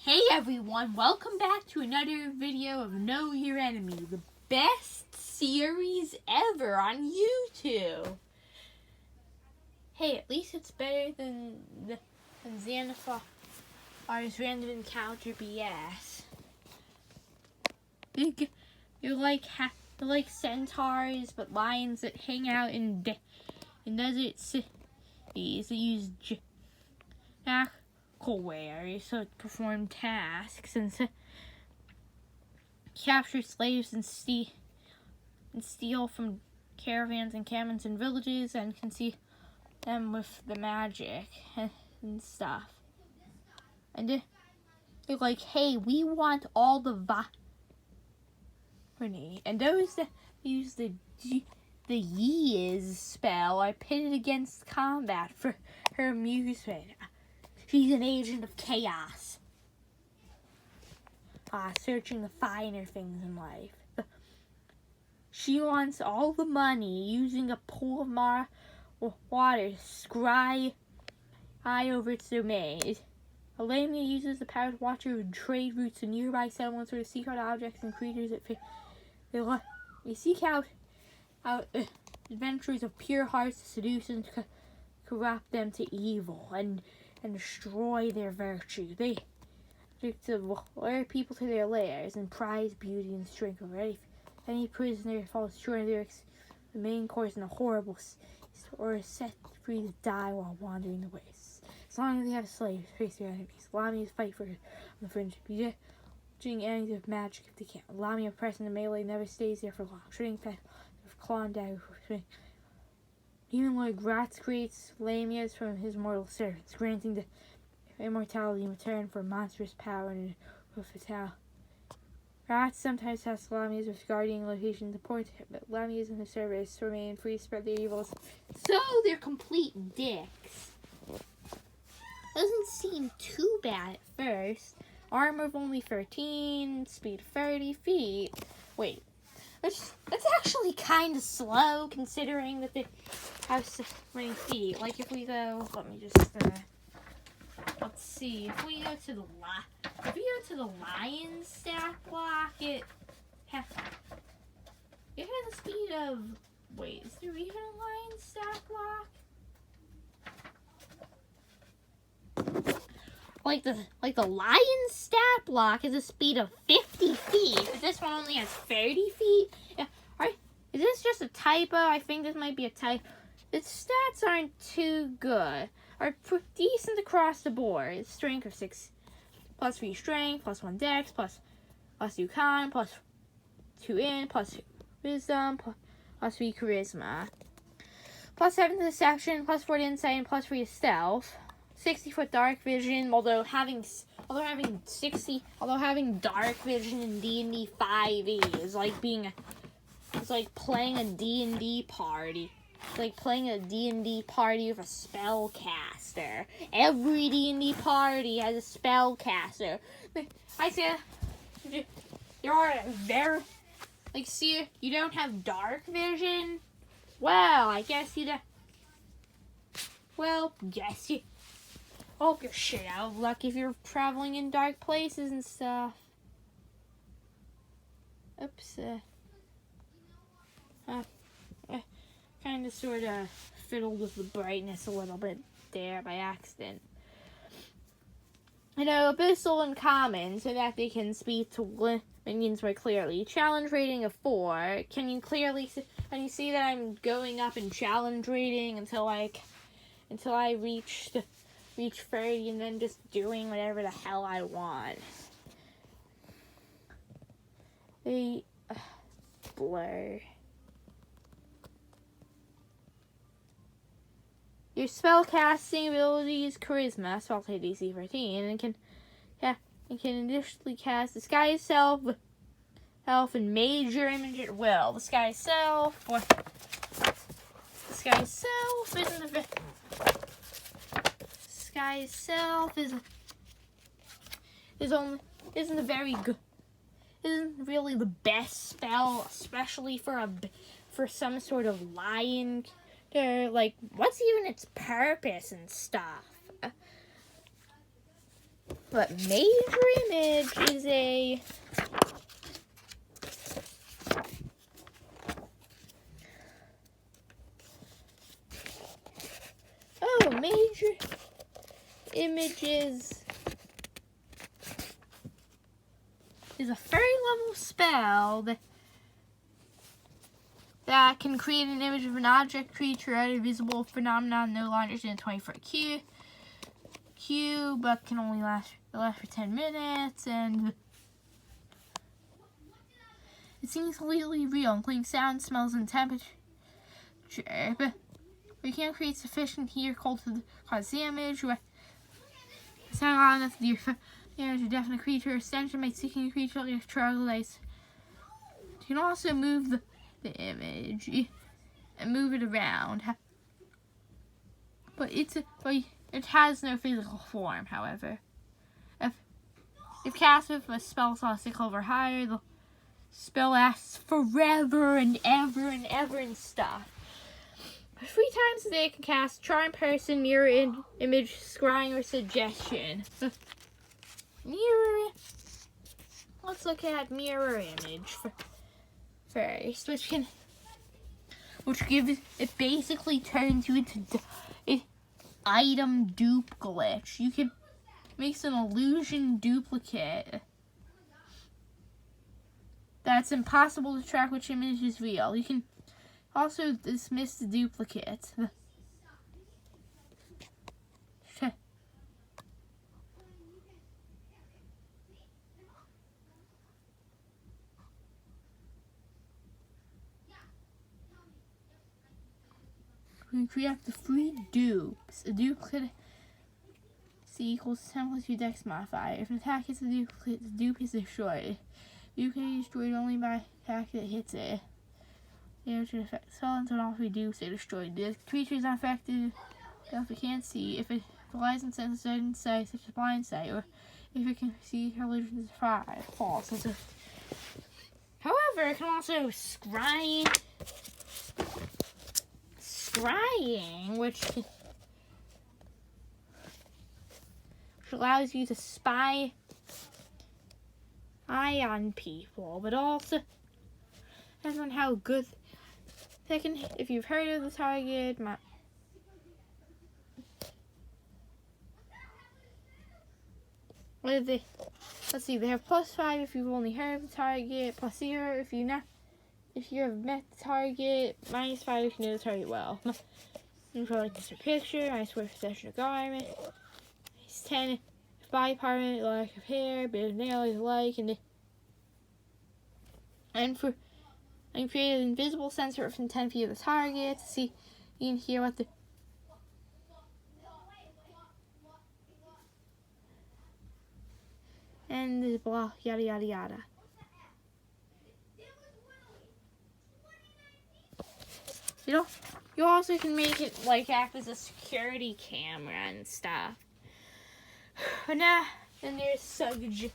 Hey everyone, welcome back to another video of Know Your Enemy, the best series ever on YouTube. Hey, at least it's better than Xanafar's Random Encounter BS. You're like centaurs, but lions that hang out in desert cities that use wares so to perform tasks and to capture slaves and steal from caravans and cabins and villages and can see them with the magic and stuff. And they're like, hey, we want all the and those that use the Yi spell are pitted against combat for her amusement. She's an agent of chaos, searching the finer things in life. She wants all the money, using a pool of water to scry over its domain. Lamia uses the power to watch her trade routes to nearby settlements or to seek out objects and creatures that they seek out adventurers of pure hearts to seduce and corrupt them to evil and destroy their virtue. They to lure people to their lairs and prize beauty and strength over any prisoner falls short of the main course in a horrible or is set free to die while wandering the wastes. As long as they have slaves, face their enemies. Lamia's fight for on the fringe, judging enemies of magic if they can. Lamia pressing the melee never stays there for long. Shooting fast with claw and dagger for swing. Even Lord Gratz creates Lamias from his mortal servants, granting the immortality in return for monstrous power and fatality. Gratz sometimes has Lamias with guardian locations important to him, but Lamias in his service remain free to spread their evils. So they're complete dicks. Doesn't seem too bad at first. Armor of only 13, speed of 30 feet. Wait. That's actually kind of slow, considering that they have so many feet. Like, if we go, let's see. If we go to the lion stat block, it has a speed of. Wait, is there even a lion stat block? Like the lion stat block is a speed of 50 feet, but this one only has 30 feet. Yeah, alright. Is this just a typo? I think this might be a typo. Its stats aren't too good. Are decent across the board. It's strength of 6, plus 3 strength, plus 1 dex, plus 2 con, plus 2 in, plus 2 wisdom, plus 3 charisma, plus 7 to deception, plus 4 to insight, and plus 3 to stealth. 60-foot dark vision, although having dark vision in D&D 5e is like playing a D&D party. It's like playing a D&D party with a spellcaster. Every D&D party has a spellcaster. I say there are see, you don't have dark vision? Well, I guess you don't. Well, yes, you hope you're shit out of luck if you're traveling in dark places and stuff. Oops. Kind of sort of fiddled with the brightness a little bit there by accident. Abyssal and common so that they can speak to minions more clearly. Challenge rating of 4. Can you see that I'm going up in challenge rating until I reach 30 and then just doing whatever the hell I want. They blur. Your spellcasting ability is charisma, spell type DC 13, and can initially cast Disguise Self and Major Image at will. Disguise Self isn't really the best spell, especially for some sort of lion. Like, what's even its purpose and stuff? But major image is a major images is a fairy level spell that can create an image of an object, creature, or visible phenomenon no longer than 24 Q, but can only last for 10 minutes, and it seems completely real, including sound, smells, and temperature. But we can't create sufficient heat or cold to cause damage. It's not loud enough to do damage to deafen a creature. Extension by seeking a creature like troglodytes. You can also move the image and move it around. But it has no physical form, however. If cast with a spell slot 6 level or higher, the spell lasts forever and ever and stuff. 3 times a day it can cast Charm Person, Mirror Image, Scrying, or Suggestion. Mirror. Let's look at Mirror Image first, which gives it basically turns you into an item dupe glitch. You can makes an illusion duplicate that's impossible to track which image is real. You can also dismiss the duplicate. We can create the free dupes. A duplicate C equals 10 plus your dex modifier. If an attack hits the duplicate, the dupe is destroyed. The duplicate is destroyed only by attack that hits it. Damage and effect spell until all 3 dupes are destroyed. The creature is not affected if it can't see, if it relies on senses other than sight, such as blind sight, or if it can see her illusions is false. However, it can also scrying, which allows you to spy on people, but also depends on how good they can. If you've heard of the target, let's see, they have +5 if you've only heard of the target, +0 if you have met the target, -5 if you know the target well. You probably like Mr. Picture, -4 for possession of garment, -10 if body part, lack of hair, bit of nail is alike, and create an invisible sensor within 10 feet of the target to see and hear what the and blah yada yada yada. You also can make it like act as a security camera and stuff. But now, then there's suggestion.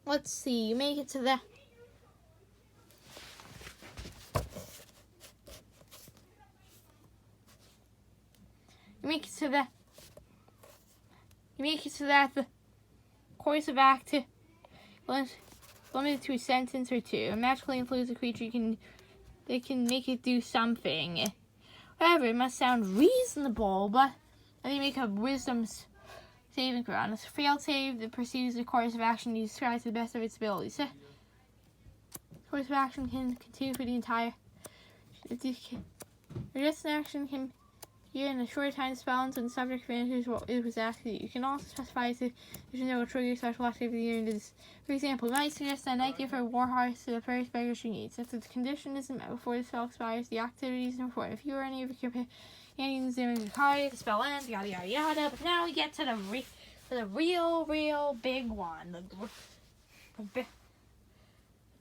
Let's see, you make it to the the course of act limited to a sentence or 2. It magically influence a creature. They can make it do something. However, it must sound reasonable, but they make a wisdom saving throw. On a failed save that perceives the course of action you describe to the best of its abilities. The course of action can continue for the entire. Just an action can here in a short time spell until the subject finishes what it was asked to do. You can also specify if there's no trigger special activity during this. For example, you might suggest a night gift or war horse to the first beggar she needs. If the condition isn't met before the spell expires, the activity is important. If you or any of your companions doing the card, the spell ends, yada yada yada. But now we get to the real big one.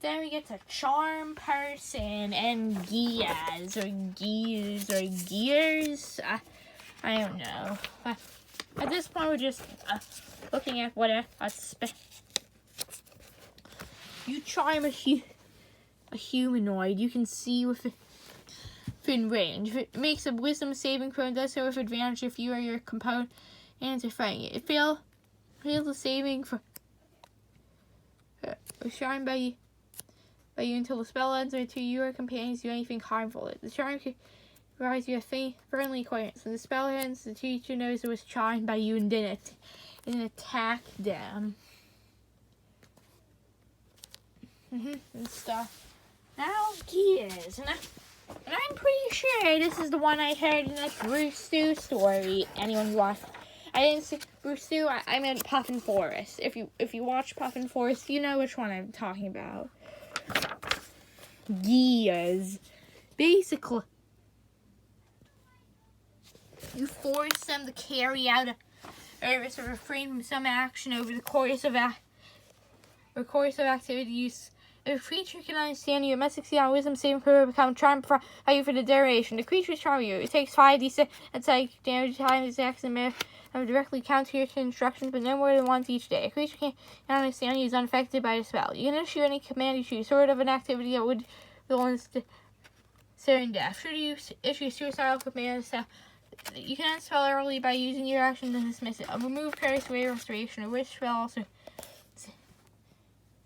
Then we get to Charm Person and Gears. I don't know. At this point, we're just looking at what you charm a humanoid, you can see within range. If it makes a wisdom saving throw, and does so with advantage if you or your component are fighting it. It fails the saving for charmed by you until the spell ends, or until you or companions do anything harmful. The charm can rise you a friendly acquaintance. When the spell ends, the teacher knows it was charmed by you and didn't attack them. And stuff. Now gears, and I'm pretty sure this is the one I heard in that Bruce Stu story. Anyone watched? I didn't see Bruce Stu. I meant Puffin Forest. If you watch Puffin Forest, you know which one I'm talking about. Gears. Basically, you force them to carry out or refrain from some action over the course of activities. If a creature can understand you, it must succeed on wisdom saving throw, become charmed by you for the duration. The creature is charming you. It takes 5d6 and psychic damage time attacks and may directly counter your instructions, but no more than once each day. A creature can understand you is unaffected by the spell. You can issue any command you choose, sort of an activity that would result in certain death. Should you issue a suicidal command, you can end spell early by using your action to dismiss it. Remove carries away restoration, which spell also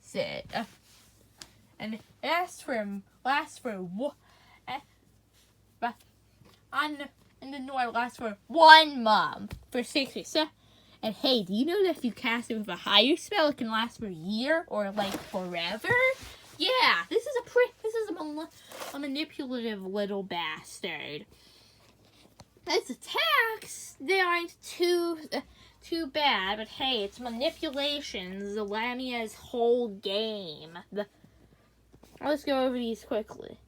sit. And it lasts for in the north lasts for 1 month for 6 weeks. And hey, do you know that if you cast it with a higher spell, it can last for a year or like forever? Yeah, this is a manipulative little bastard. Its attacks, they aren't too bad, but hey, it's manipulations, the Lamia's whole game. Let's go over these quickly.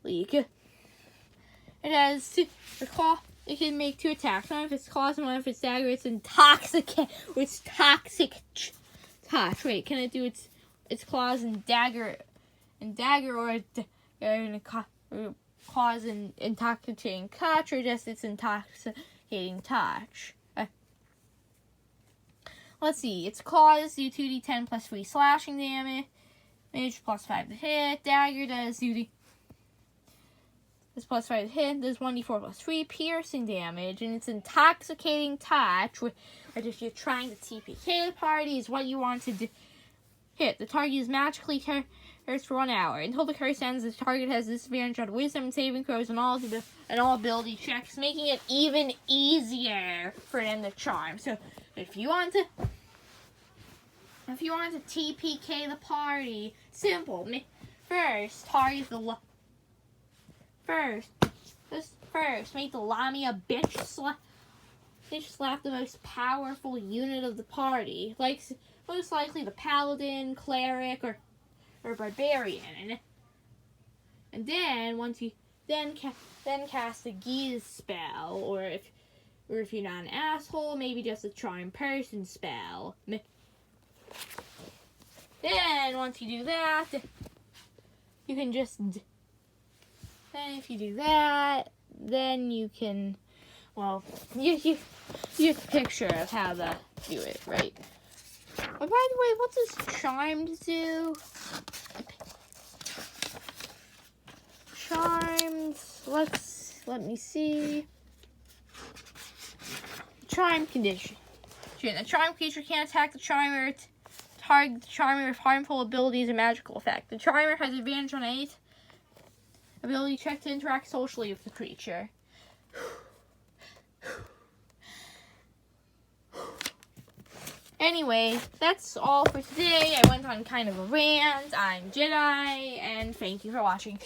It has the claw. It can make 2 attacks. One if it's claws and one if it's dagger. It's intoxicant. It's toxic touch. Wait, can it do its claws and dagger or claws and intoxicating touch, or just its intoxicating touch? Let's see. Its claws do 2d10 plus 3 slashing damage. Plus 5 to hit. Dagger does plus 5 to hit. Does 1d4 plus 3 piercing damage. And it's intoxicating touch, which if you're trying to TPK the party, is what you want to hit. The target is magically cursed for 1 hour. Until the curse ends, the target has disadvantage on wisdom saving throws and all ability checks, making it even easier for them to charm. So if you want to TPK the party, simple. First, target the First, make the Lamia bitch slap the most powerful unit of the party, like most likely the paladin, cleric, or barbarian. And then once you cast a Geese spell, or if you're not an asshole, maybe just a charm person spell. Then once you do that, you can just. Then if you do that, then you can. Well, you get the picture of how to do it, right? Oh, by the way, what does Charmed do? Charmed, let me see. Charm condition. A charmed creature can't attack the charmer, target the charmer with harmful abilities or magical effect. The charmer has advantage on 8 ability check to interact socially with the creature. Anyway, that's all for today. I went on kind of a rant. I'm Jedi, and thank you for watching.